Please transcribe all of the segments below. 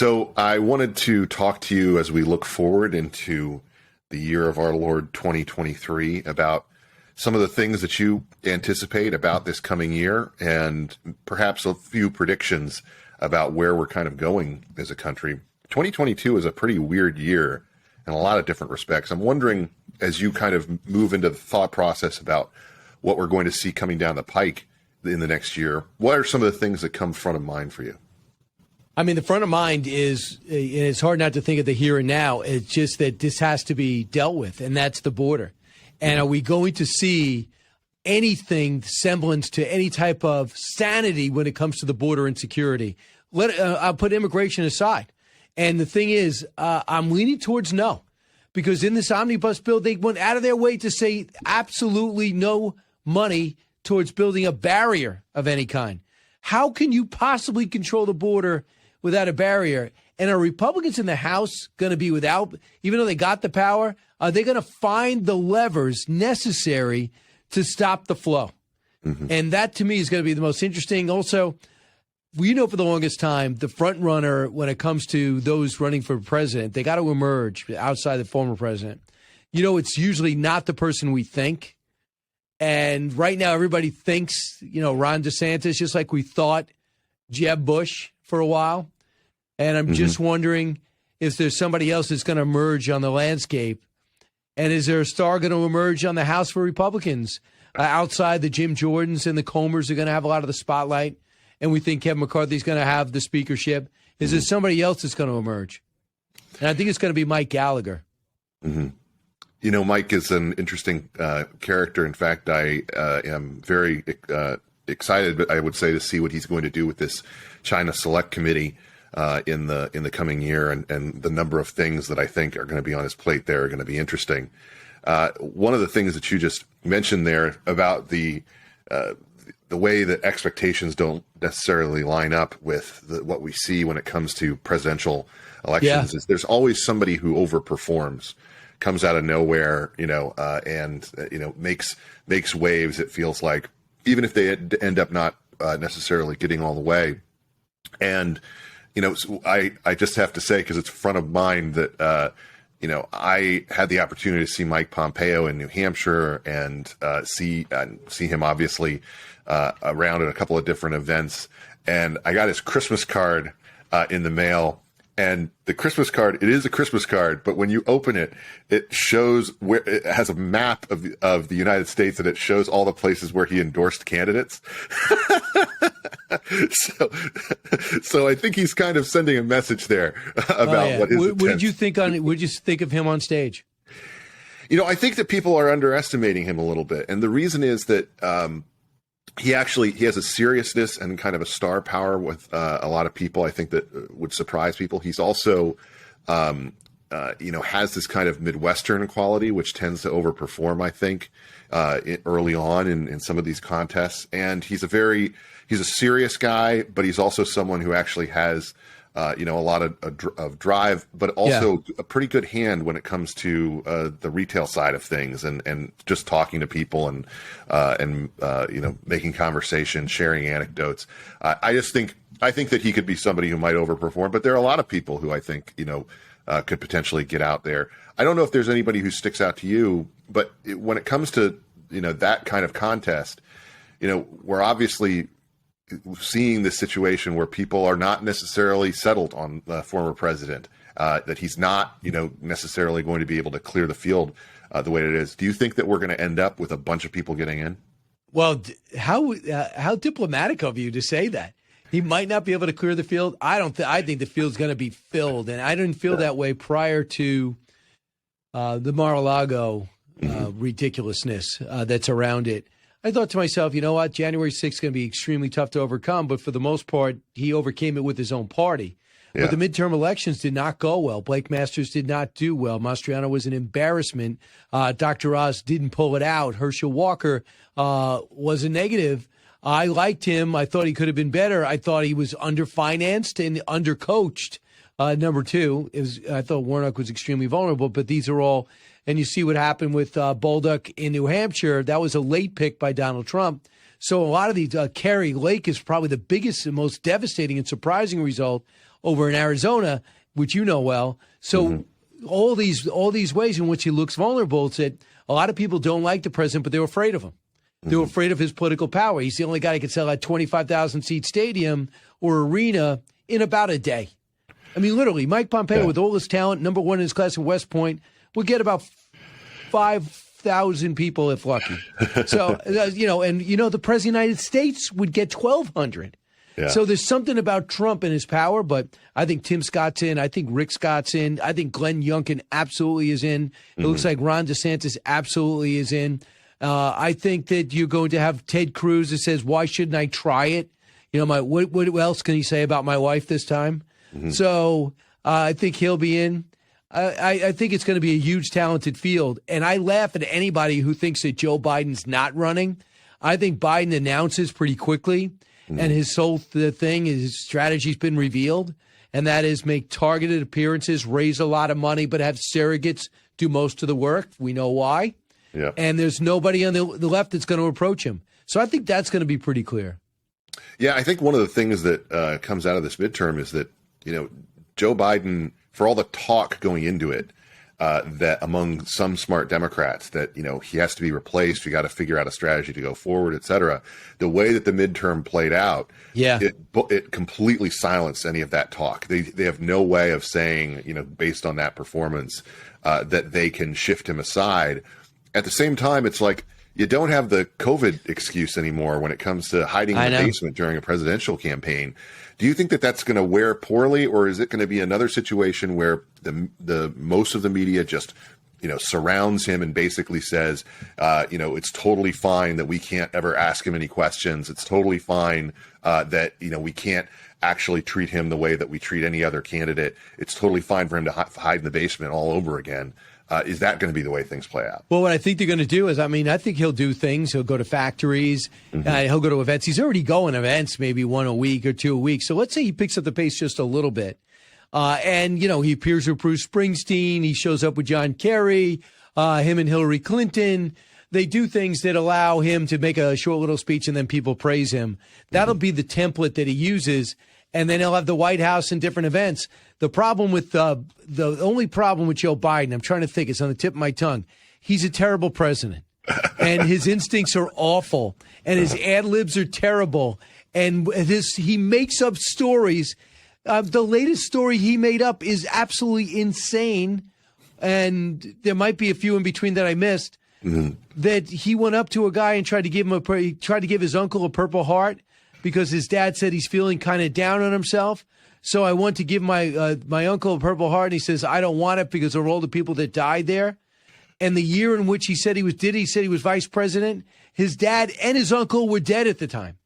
So I wanted to talk to you as we look forward into the year of our Lord 2023 about some of the things that you anticipate about this coming year and perhaps a few predictions about where we're kind of going as a country. 2022 is a pretty weird year in a lot of different respects. I'm wondering, as you kind of move into the thought process about what we're going to see coming down the pike in the next year, what are some of the things that come front of mind for you? I mean, the front of mind is, it's hard not to think of the here and now. It's just that this has to be dealt with, and that's the border. And are we going to see anything semblance to any type of sanity when it comes to the border and security? I'll put immigration aside. And the thing is, I'm leaning towards no, because in this omnibus bill, they went out of their way to say absolutely no money towards building a barrier of any kind. How can you possibly control the border without a barrier? And are Republicans in the House going to be without, even though they got the power, are they going to find the levers necessary to stop the flow? Mm-hmm. And that, to me, is going to be the most interesting. Also, we know for the longest time, the front runner when it comes to those running for president, they got to emerge outside the former president. You know, it's usually not the person we think. And right now, everybody thinks, Ron DeSantis, just like we thought Jeb Bush for a while. And I'm just wondering if there's somebody else that's going to emerge on the landscape. And is there a star going to emerge on the House for Republicans? Outside the Jim Jordans and the Comers are going to have a lot of the spotlight. And we think Kevin McCarthy's going to have the speakership. Is there somebody else that's going to emerge? And I think it's going to be Mike Gallagher. Mm-hmm. Mike is an interesting character. In fact, I am very excited, I would say, to see what he's going to do with this China Select Committee in the coming year, and the number of things that I think are going to be on his plate there are going to be interesting. One of the things that you just mentioned there about the way that expectations don't necessarily line up with what we see when it comes to presidential elections is there's always somebody who overperforms, comes out of nowhere, and makes waves. It feels like, even if they end up not necessarily getting all the way. And so I just have to say, because it's front of mind, that I had the opportunity to see Mike Pompeo in New Hampshire and see him obviously around at a couple of different events. And I got his Christmas card in the mail. And the Christmas card, it is a Christmas card, but when you open it, it shows where it has a map of the United States, and it shows all the places where he endorsed candidates. So I think he's kind of sending a message there about what his What did you think what did you think of him on stage? I think that people are underestimating him a little bit. And the reason is that he has a seriousness and kind of a star power with a lot of people. I think that would surprise people. He's also, has this kind of Midwestern quality, which tends to overperform, I think, early on in some of these contests. And he's a serious guy, but he's also someone who actually has, a lot of drive, but also a pretty good hand when it comes to the retail side of things, and just talking to people and making conversation, sharing anecdotes. I think that he could be somebody who might overperform, but there are a lot of people who I think could potentially get out there. I don't know if there's anybody who sticks out to you, but when it comes to that kind of contest, we're obviously seeing this situation where people are not necessarily settled on the former president, that he's not, necessarily going to be able to clear the field the way it is. Do you think that we're going to end up with a bunch of people getting in? Well, how diplomatic of you to say that. He might not be able to clear the field. I think the field's going to be filled, and I didn't feel that way prior to the Mar-a-Lago ridiculousness that's around it. I thought to myself, you know what, January 6th is going to be extremely tough to overcome, but for the most part, he overcame it with his own party. Yeah. But the midterm elections did not go well. Blake Masters did not do well. Mastriano was an embarrassment. Dr. Oz didn't pull it out. Herschel Walker was a negative. I liked him. I thought he could have been better. I thought he was underfinanced and undercoached. Number two, I thought Warnock was extremely vulnerable, but these are all, and you see what happened with Bolduc in New Hampshire. That was a late pick by Donald Trump. So a lot of these, Kerry Lake is probably the biggest and most devastating and surprising result. over in Arizona, which you know well. So all these ways in which he looks vulnerable, it's that a lot of people don't like the president, but they're afraid of him. They're afraid of his political power. He's the only guy who can sell a 25,000 seat stadium or arena in about a day. I mean, literally, Mike Pompeo, with all his talent, number one in his class at West Point, would get about 5,000 people if lucky. So, the president of the United States would get 1,200. Yeah. So there's something about Trump and his power, but I think Tim Scott's in. I think Rick Scott's in. I think Glenn Youngkin absolutely is in. It looks like Ron DeSantis absolutely is in. I think that you're going to have Ted Cruz that says, why shouldn't I try it? What else can he say about my wife this time? So I think he'll be in. I think it's going to be a huge, talented field. And I laugh at anybody who thinks that Joe Biden's not running. I think Biden announces pretty quickly. And his his strategy's been revealed. And that is make targeted appearances, raise a lot of money, but have surrogates do most of the work. We know why. Yeah. And there's nobody on the left that's going to approach him. So I think that's going to be pretty clear. Yeah, I think one of the things that comes out of this midterm is that, Joe Biden, for all the talk going into it, that among some smart Democrats that, he has to be replaced, we got to figure out a strategy to go forward, et cetera. The way that the midterm played out, it completely silenced any of that talk. They have no way of saying, based on that performance, that they can shift him aside. At the same time, it's like you don't have the COVID excuse anymore when it comes to hiding in the basement during a presidential campaign. Do you think that that's going to wear poorly, or is it going to be another situation where the most of the media just, surrounds him and basically says, it's totally fine that we can't ever ask him any questions. It's totally fine that, we can't actually treat him the way that we treat any other candidate. It's totally fine for him to hide in the basement all over again. Is that going to be the way things play out? Well, what I think they're going to do is, I think he'll do things. He'll go to factories. He'll go to events. He's already going to events, maybe one a week or two a week. So let's say he picks up the pace just a little bit. He appears with Bruce Springsteen. He shows up with John Kerry, him and Hillary Clinton. They do things that allow him to make a short little speech and then people praise him. That'll be the template that he uses. And then he'll have the White House and different events. The problem with the only problem with Joe Biden, I'm trying to think, it's on the tip of my tongue. He's a terrible president, and his instincts are awful, and his ad libs are terrible, and he makes up stories. The latest story he made up is absolutely insane, and there might be a few in between that I missed. That he went up to a guy and tried to give his uncle a Purple Heart, because his dad said he's feeling kind of down on himself. So I want to give my uncle a Purple Heart. And he says, I don't want it because of all the people that died there. And the year in which he said he was vice president, his dad and his uncle were dead at the time.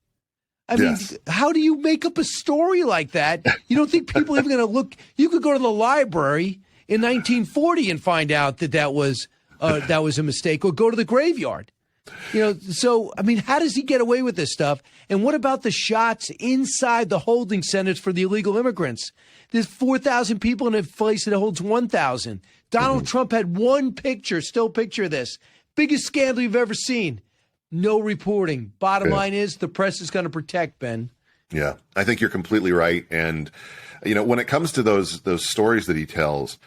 I mean, how do you make up a story like that? You don't think people are even going to look? You could go to the library in 1940 and find out that was a mistake, or go to the graveyard. So, how does he get away with this stuff? And what about the shots inside the holding centers for the illegal immigrants? There's 4,000 people in a place that holds 1,000. Donald Trump had one picture, still picture this. Biggest scandal you've ever seen. No reporting. Bottom line is the press is going to protect, Ben. Yeah, I think you're completely right. And, when it comes to those stories that he tells,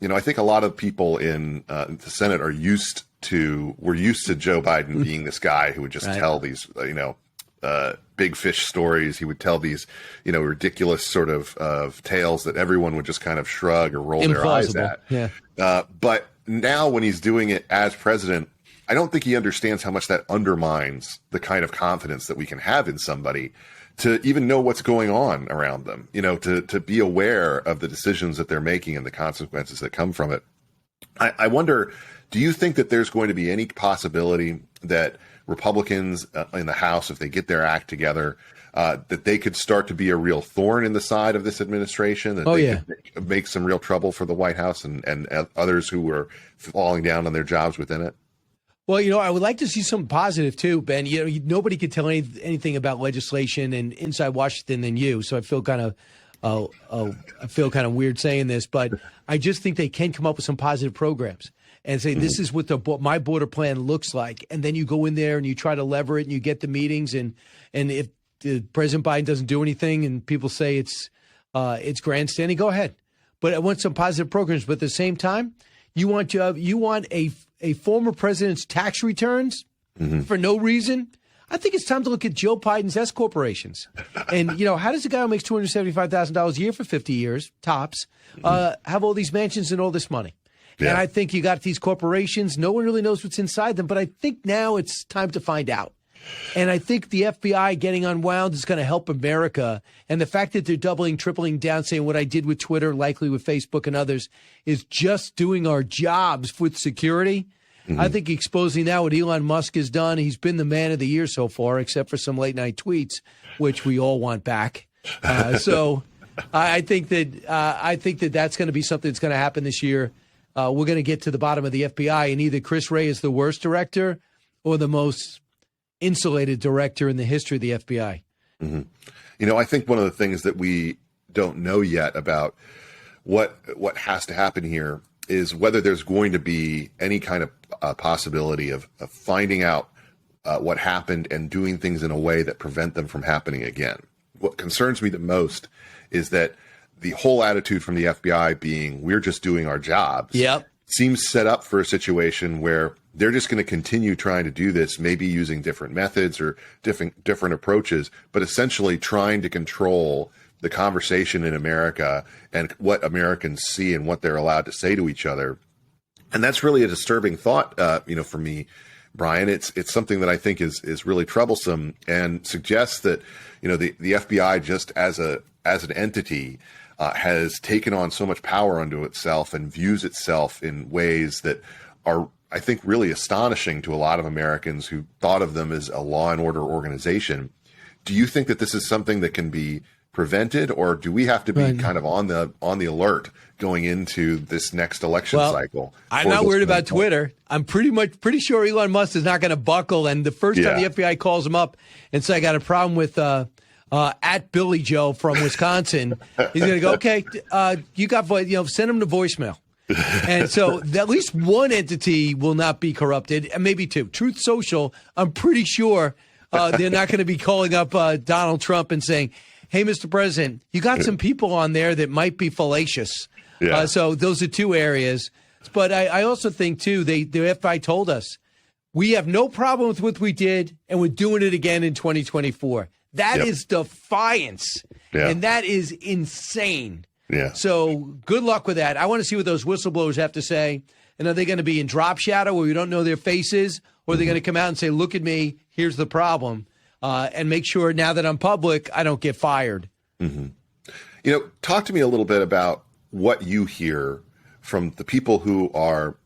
I think a lot of people in the Senate were used to Joe Biden being this guy who would just tell these, big fish stories. He would tell these, ridiculous sort of tales that everyone would just kind of shrug or roll their eyes at. Yeah. But now when he's doing it as president, I don't think he understands how much that undermines the kind of confidence that we can have in somebody to even know what's going on around them, to be aware of the decisions that they're making and the consequences that come from it. I wonder, do you think that there's going to be any possibility that Republicans in the House, if they get their act together, that they could start to be a real thorn in the side of this administration, that they could make some real trouble for the White House and others who were falling down on their jobs within it? Well, I would like to see something positive too, Ben. Nobody could tell anything about legislation and inside Washington than you. So I feel kind of weird saying this, but I just think they can come up with some positive programs and say, this is what my border plan looks like. And then you go in there and you try to lever it and you get the meetings. And if President Biden doesn't do anything and people say it's it's grandstanding. Go ahead. But I want some positive programs. But at the same time, you want a former president's tax returns for no reason. I think it's time to look at Joe Biden's S corporations. And, how does a guy who makes $275,000 a year for 50 years, tops, have all these mansions and all this money? Yeah. And I think you got these corporations. No one really knows what's inside them. But I think now it's time to find out. And I think the FBI getting unwound is going to help America. And the fact that they're doubling, tripling down, saying what I did with Twitter, likely with Facebook and others, is just doing our jobs with security. I think exposing now what Elon Musk has done, he's been the man of the year so far, except for some late night tweets, which we all want back. So I think that that's going to be something that's going to happen this year. We're going to get to the bottom of the FBI, and either Chris Wray is the worst director or the most insulated director in the history of the FBI. I think one of the things that we don't know yet about what has to happen here is whether there's going to be any kind of possibility of finding out what happened and doing things in a way that prevent them from happening again. What concerns me the most is that the whole attitude from the FBI being, we're just doing our jobs, seems set up for a situation where they're just going to continue trying to do this, maybe using different methods or different approaches, but essentially trying to control the conversation in America and what Americans see and what they're allowed to say to each other. And that's really a disturbing thought, for me, Brian. It's something that I think is really troublesome and suggests that, the FBI just as an entity has taken on so much power unto itself and views itself in ways that are, I think, really astonishing to a lot of Americans who thought of them as a law and order organization. Do you think that this is something that can be prevented, or do we have to be kind of on the alert going into this next election cycle? I'm not worried about Twitter. I'm pretty sure Elon Musk is not going to buckle. And the first time the FBI calls him up and says, I got a problem with at Billy Joe from Wisconsin, he's going to go, okay, you got send him to voicemail. And so at least one entity will not be corrupted, and maybe two. Truth Social, I'm pretty sure they're not going to be calling up Donald Trump and saying, hey, Mr. President, you got some people on there that might be fallacious. So those are two areas. But I also think, too, the FBI told us, we have no problem with what we did, and we're doing it again in 2024. That is defiance, and that is insane. So good luck with that. I want to see what those whistleblowers have to say. And are they going to be in drop shadow where we don't know their faces, or are they going to come out and say, look at me, here's the problem? And make sure now that I'm public, I don't get fired. Talk to me a little bit about what you hear from the people who are,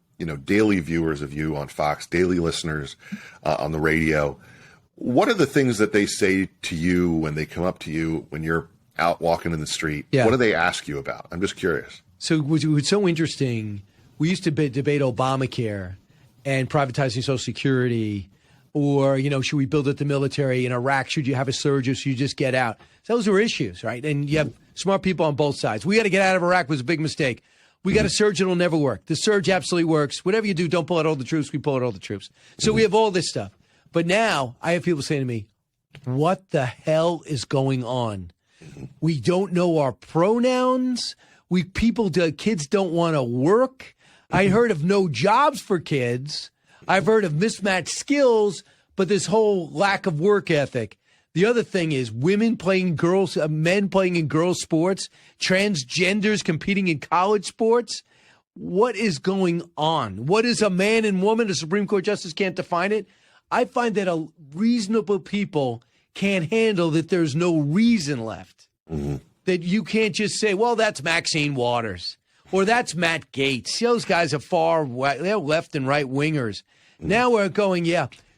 daily viewers of you on Fox, daily listeners on the radio. What are the things that they say to you when they come up to you when you're out walking in the street? What do they ask you about? I'm just curious. So what's so interesting, we used to debate Obamacare and privatizing Social Security, or, should we build up the military in Iraq? Should you have a surge, or should you just get out? So those were issues, right? And you have smart people on both sides. We got to get out of Iraq was a big mistake. We got a surge that'll never work. The surge absolutely works. Whatever you do, don't pull out all the troops. We pull out all the troops. So we have all this stuff. But now I have people saying to me, what the hell is going on? We don't know our pronouns. Kids don't want to work. I heard of no jobs for kids. I've heard of mismatched skills, but this whole lack of work ethic. The other thing is women playing girls, men playing in girls' sports, transgenders competing in college sports. What is going on? What is a man and woman? A Supreme Court justice can't define it. I find that reasonable people can't handle that there's no reason left. That you can't just say, well, that's Maxine Waters or that's Matt Gaetz. Those guys are they're left and right wingers. Now we're going,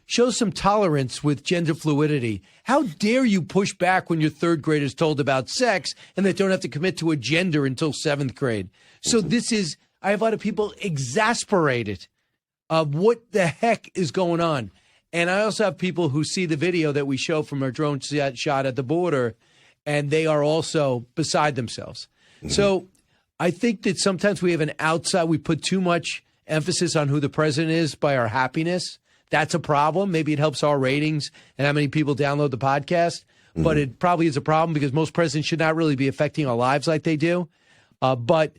show some tolerance with gender fluidity. How dare you push back when your third graders told about sex and they don't have to commit to a gender until seventh grade? So I have a lot of people exasperated of what the heck is going on. And I also have people who see the video that we show from our drone shot at the border, and they are also beside themselves. So I think that sometimes we put too much emphasis on who the president is by our happiness. That's a problem. Maybe it helps our ratings and how many people download the podcast. but it probably is a problem because most presidents should not really be affecting our lives like they do. But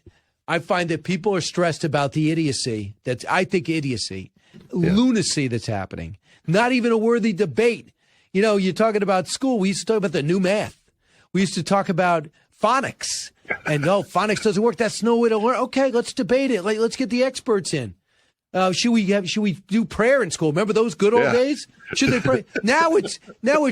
I find that people are stressed about the idiocy, lunacy that's happening. Not even a worthy debate. You know, you're talking about school. We used to talk about the new math. We used to talk about phonics. And no, phonics doesn't work. That's no way to learn. Okay, let's debate it. Let's get the experts in. Should we do prayer in school? Remember those good old days? Should they pray? Now it's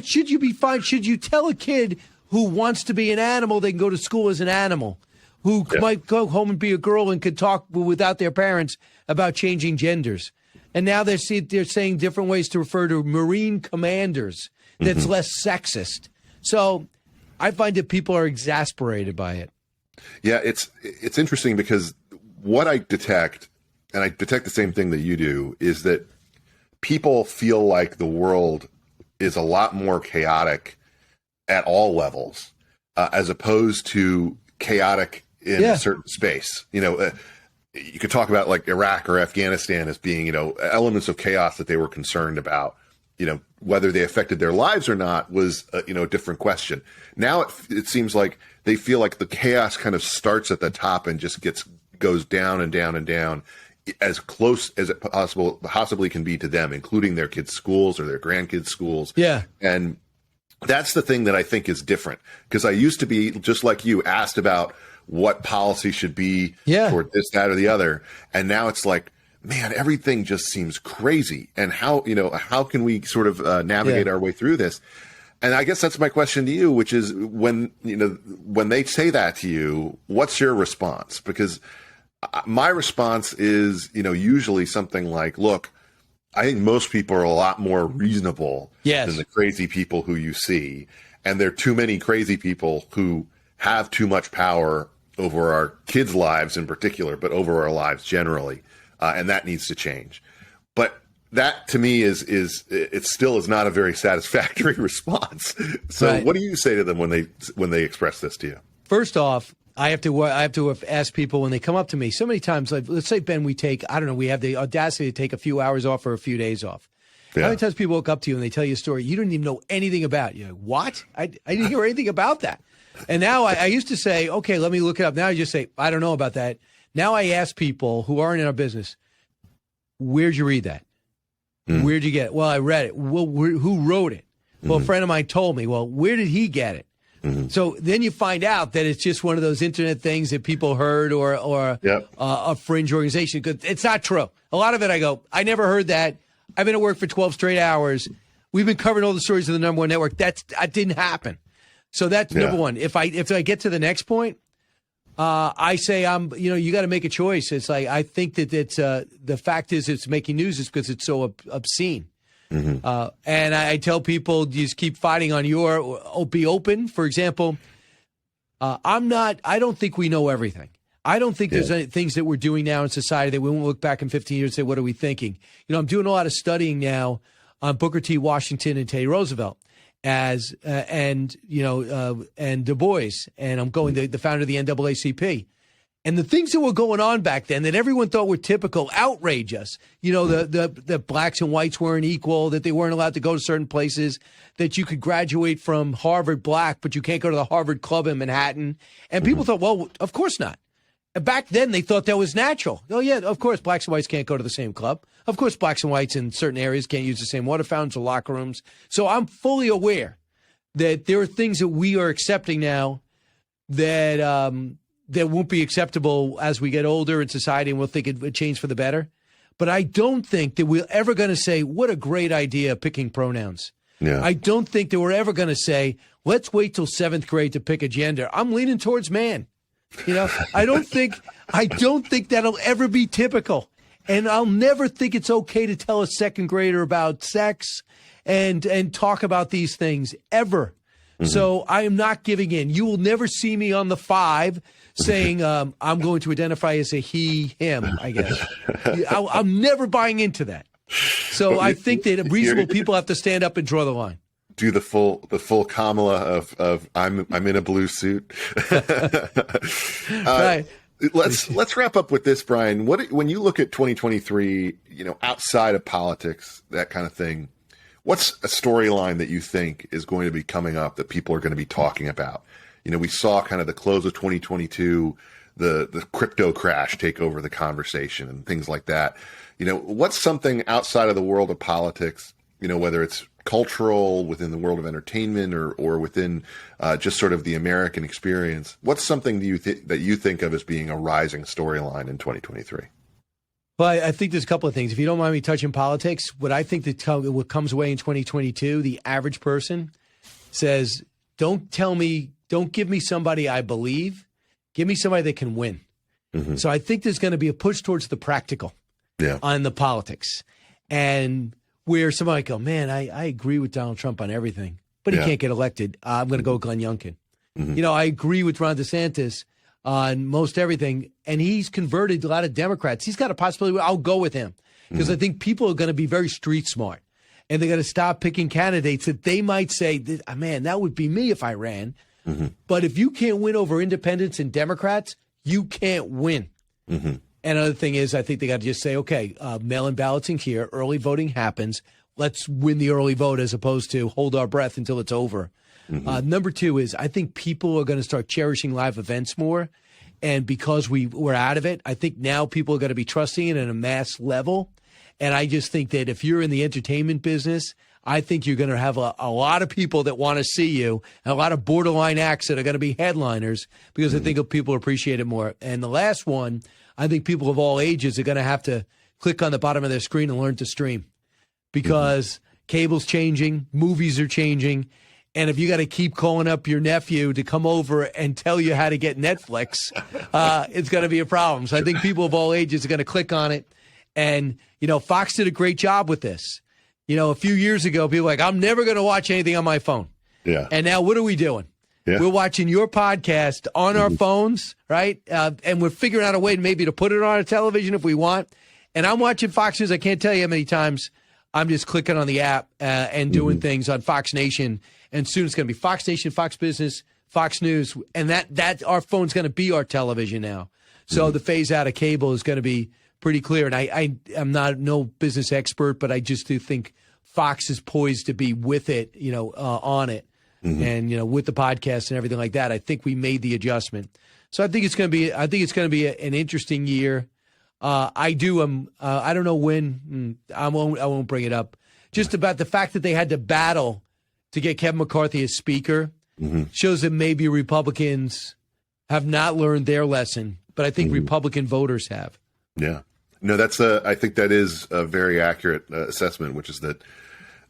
should you be fine? Should you tell a kid who wants to be an animal they can go to school as an animal, who might go home and be a girl and could talk without their parents about changing genders? And now they're saying different ways to refer to Marine commanders that's less sexist. So I find that people are exasperated by it. Yeah, it's interesting because what I detect, and I detect the same thing that you do, is that people feel like the world is a lot more chaotic at all levels, as opposed to chaotic in a certain space. You know, you could talk about like Iraq or Afghanistan as being, you know, elements of chaos that they were concerned about. You know, whether they affected their lives or not was, you know, a different question. Now it seems like they feel like the chaos kind of starts at the top and just goes down and down and down, as close as it possibly can be to them, including their kids' schools or their grandkids' schools. Yeah. And that's the thing that I think is different, because I used to be, just like you, asked about what policy should be toward this, that, or the other. And now it's like, man, everything just seems crazy. And how can we sort of navigate our way through this? And I guess that's my question to you, which is when they say that to you, what's your response? Because my response is, usually something like, look, I think most people are a lot more reasonable than the crazy people who you see. And there are too many crazy people who have too much power over our kids' lives in particular, but over our lives generally. And that needs to change. But that to me it still is not a very satisfactory response. So what do you say to them when they express this to you? First off, I have to ask people when they come up to me so many times, like, let's say, Ben, we have the audacity to take a few hours off or a few days off. Yeah. How many times people look up to you and they tell you a story you didn't even know anything about? You're like, what? I didn't hear anything about that. And now I used to say, okay, let me look it up. Now I just say, I don't know about that. Now I ask people who aren't in our business, where'd you read that? Where'd you get it? Well, I read it. Well, who wrote it? Well, a friend of mine told me. Well, where did he get it? So then you find out that it's just one of those internet things that people heard or a fringe organization. It's not true. A lot of it, I go, I never heard that. I've been at work for 12 straight hours. We've been covering all the stories of the number one network. That didn't happen. So that's number one. If I get to the next point, I say you got to make a choice. It's like, I think that it's the fact is it's making news is because it's so obscene. And I tell people, just keep fighting on be open. For example, I don't think we know everything. I don't think there's any things that we're doing now in society that we won't look back in 15 years and say, what are we thinking? I'm doing a lot of studying now on Booker T. Washington and Teddy Roosevelt and Du Bois, and I'm going the founder of the NAACP. And the things that were going on back then that everyone thought were typical outrage us. The blacks and whites weren't equal, that they weren't allowed to go to certain places, that you could graduate from Harvard black, but you can't go to the Harvard Club in Manhattan. And people thought, well, of course not. Back then, they thought that was natural. Oh, yeah, of course, blacks and whites can't go to the same club. Of course, blacks and whites in certain areas can't use the same water fountains or locker rooms. So I'm fully aware that there are things that we are accepting now that won't be acceptable as we get older in society, and we'll think it would change for the better. But I don't think that we're ever going to say, what a great idea, picking pronouns. Yeah. I don't think that we're ever going to say, let's wait till 7th grade to pick a gender. I'm leaning towards man. I don't think that'll ever be typical. And I'll never think it's okay to tell a second grader about sex and talk about these things ever. So I am not giving in. You will never see me on the 5 saying I'm going to identify as a he, him, I guess. I'm never buying into that. So I think that reasonable people have to stand up and draw the line. Do the full Kamala of I'm in a blue suit. Right. Let's wrap up with this, Brian. When you look at 2023, outside of politics, that kind of thing, what's a storyline that you think is going to be coming up that people are going to be talking about? We saw kind of the close of 2022, the crypto crash take over the conversation and things like that. What's something outside of the world of politics, whether it's cultural, within the world of entertainment, or within just sort of the American experience? What's something that you think of as being a rising storyline in 2023? Well, I think there's a couple of things. If you don't mind me touching politics, what I think what comes away in 2022, the average person says, don't give me somebody I believe, give me somebody that can win. Mm-hmm. So I think there's going to be a push towards the practical on the politics. And where somebody might go, man, I agree with Donald Trump on everything, but he can't get elected. I'm going to go with Glenn Youngkin. Mm-hmm. I agree with Ron DeSantis on most everything, and he's converted a lot of Democrats. He's got a possibility. I'll go with him because I think people are going to be very street smart, and they're going to stop picking candidates that they might say, man, that would be me if I ran. Mm-hmm. But if you can't win over independents and Democrats, you can't win. Mm-hmm. And another thing is, I think they got to just say, okay, mail-in balloting here, early voting happens. Let's win the early vote as opposed to hold our breath until it's over. Mm-hmm. Number two is I think people are going to start cherishing live events more. And because we're out of it, I think now people are going to be trusting it at a mass level. And I just think that if you're in the entertainment business, I think you're going to have a lot of people that want to see you, and a lot of borderline acts that are going to be headliners because I think people appreciate it more. And the last one, I think people of all ages are going to have to click on the bottom of their screen and learn to stream because cable's changing, movies are changing. And if you got to keep calling up your nephew to come over and tell you how to get Netflix, it's going to be a problem. So I think people of all ages are going to click on it. And, Fox did a great job with this. A few years ago, people were like, I'm never going to watch anything on my phone. Yeah. And now what are we doing? Yeah. We're watching your podcast on our phones, right? And we're figuring out a way maybe to put it on a television if we want. And I'm watching Fox News. I can't tell you how many times I'm just clicking on the app and doing things on Fox Nation. And soon it's going to be Fox Nation, Fox Business, Fox News. And that our phone's going to be our television now. So the phase out of cable is going to be pretty clear. And I'm not no business expert, but I just do think Fox is poised to be with it, on it. Mm-hmm. And, with the podcast and everything like that, I think we made the adjustment. So I think it's going to be an interesting year. I don't know when, I won't bring it up. Just about the fact that they had to battle to get Kevin McCarthy as speaker shows that maybe Republicans have not learned their lesson, but I think Republican voters have. Yeah. No, I think that is a very accurate assessment, which is that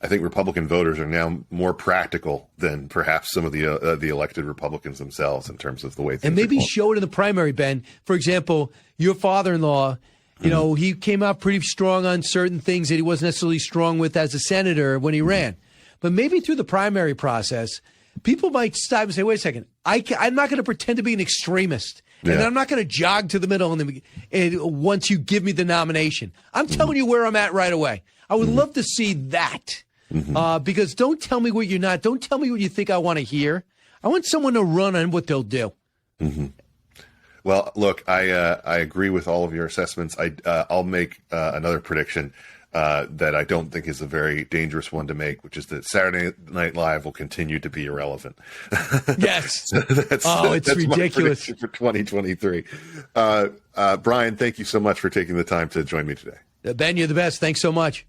I think Republican voters are now more practical than perhaps some of the elected Republicans themselves in terms of the way things and maybe are going. Show it in the primary, Ben. For example, your father-in-law, he came out pretty strong on certain things that he wasn't necessarily strong with as a senator when he ran. But maybe through the primary process, people might stop and say, wait a second, I'm not going to pretend to be an extremist. And I'm not going to jog to the middle once you give me the nomination. I'm telling you where I'm at right away. I would love to see that. Because don't tell me what you're not. Don't tell me what you think I want to hear. I want someone to run on what they'll do. Mm-hmm. Well, look, I agree with all of your assessments. I'll make another prediction that I don't think is a very dangerous one to make, which is that Saturday Night Live will continue to be irrelevant. Yes. So that's ridiculous. My prediction for 2023. Brian, thank you so much for taking the time to join me today. Ben, you're the best. Thanks so much.